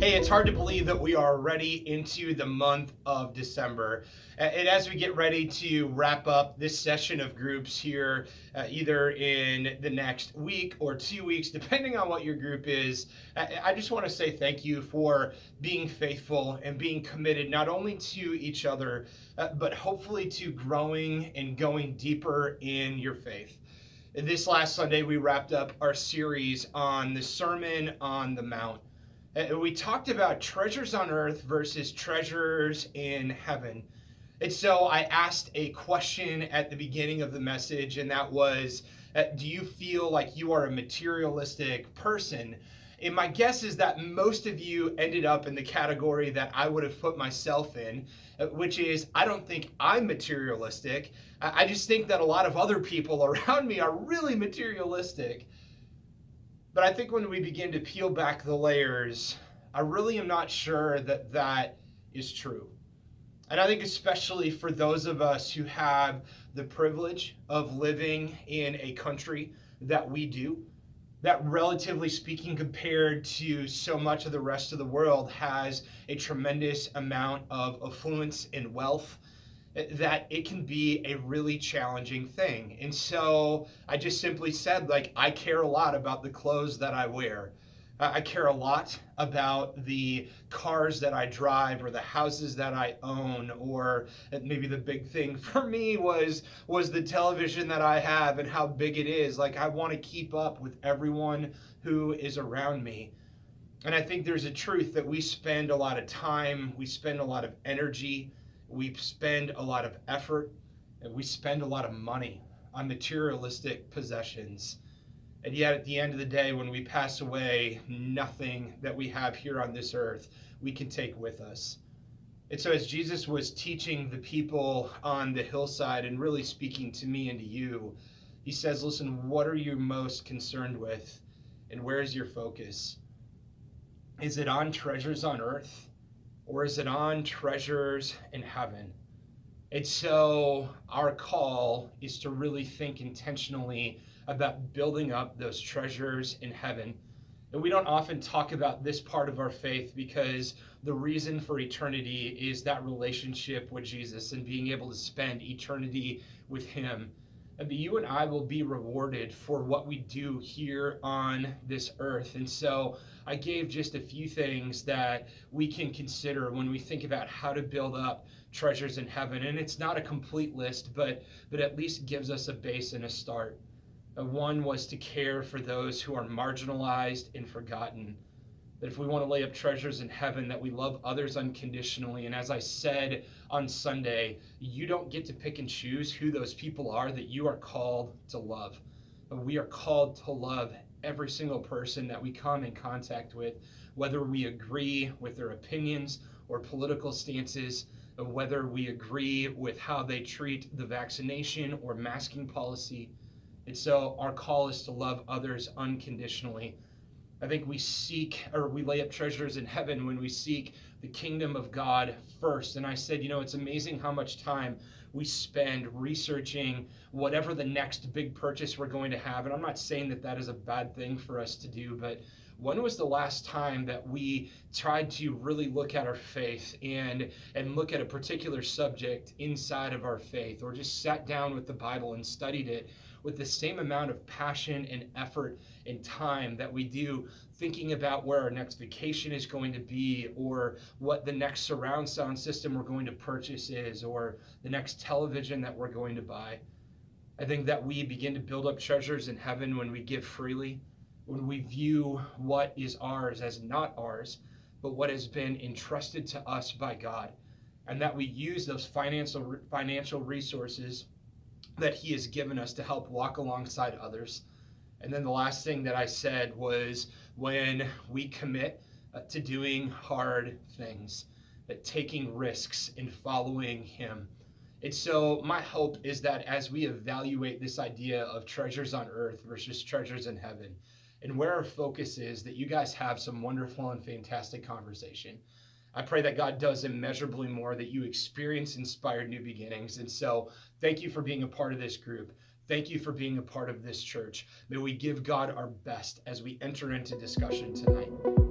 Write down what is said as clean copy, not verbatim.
Hey, it's hard to believe that we are already into the month of December. And as we get ready to wrap up this session of groups here, either in the next week or 2 weeks, depending on what your group is, I just want to say thank you for being faithful and being committed not only to each other, but hopefully to growing and going deeper in your faith. This last Sunday, we wrapped up our series on the Sermon on the Mount. We talked about treasures on earth versus treasures in heaven. And so I asked a question at the beginning of the message, and that was, do you feel like you are a materialistic person? And my guess is that most of you ended up in the category that I would have put myself in, which is I don't think I'm materialistic. I just think that a lot of other people around me are really materialistic. But I think when we begin to peel back the layers, I really am not sure that that is true. And I think especially for those of us who have the privilege of living in a country that we do, that relatively speaking compared to so much of the rest of the world has a tremendous amount of affluence and wealth, that it can be a really challenging thing. And so I just simply said, like, I care a lot about the clothes that I wear. I care a lot about the cars that I drive or the houses that I own, or maybe the big thing for me was the television that I have and how big it is. Like, I want to keep up with everyone who is around me. And I think there's a truth that we spend a lot of time, we spend a lot of energy, we spend a lot of effort, and we spend a lot of money on materialistic possessions. And yet, at the end of the day, when we pass away, nothing that we have here on this earth we can take with us. And so, as Jesus was teaching the people on the hillside and really speaking to me and to you, he says, listen, what are you most concerned with? And where is your focus? Is it on treasures on earth? Or is it on treasures in heaven? And so our call is to really think intentionally about building up those treasures in heaven. And we don't often talk about this part of our faith because the reason for eternity is that relationship with Jesus and being able to spend eternity with him. And you and I will be rewarded for what we do here on this earth. And so I gave just a few things that we can consider when we think about how to build up treasures in heaven. And it's not a complete list, but at least gives us a base and a start. One was to care for those who are marginalized and forgotten. That if we want to lay up treasures in heaven, that we love others unconditionally. And as I said on Sunday, you don't get to pick and choose who those people are that you are called to love. But we are called to love every single person that we come in contact with, whether we agree with their opinions or political stances, or whether we agree with how they treat the vaccination or masking policy. And so our call is to love others unconditionally. I think we lay up treasures in heaven when we seek the kingdom of God first. And I said, it's amazing how much time we spend researching whatever the next big purchase we're going to have. And I'm not saying that that is a bad thing for us to do, but when was the last time that we tried to really look at our faith and look at a particular subject inside of our faith, or just sat down with the Bible and studied it with the same amount of passion and effort and time that we do thinking about where our next vacation is going to be, or what the next surround sound system we're going to purchase is, or the next television that we're going to buy? I think that we begin to build up treasures in heaven when we give freely, when we view what is ours as not ours, but what has been entrusted to us by God, and that we use those financial resources that he has given us to help walk alongside others. And then the last thing that I said was when we commit to doing hard things, that taking risks and following him. And so my hope is that as we evaluate this idea of treasures on earth versus treasures in heaven, and where our focus is, that you guys have some wonderful and fantastic conversation. I pray that God does immeasurably more, that you experience inspired new beginnings. And so thank you for being a part of this group. Thank you for being a part of this church. May we give God our best as we enter into discussion tonight.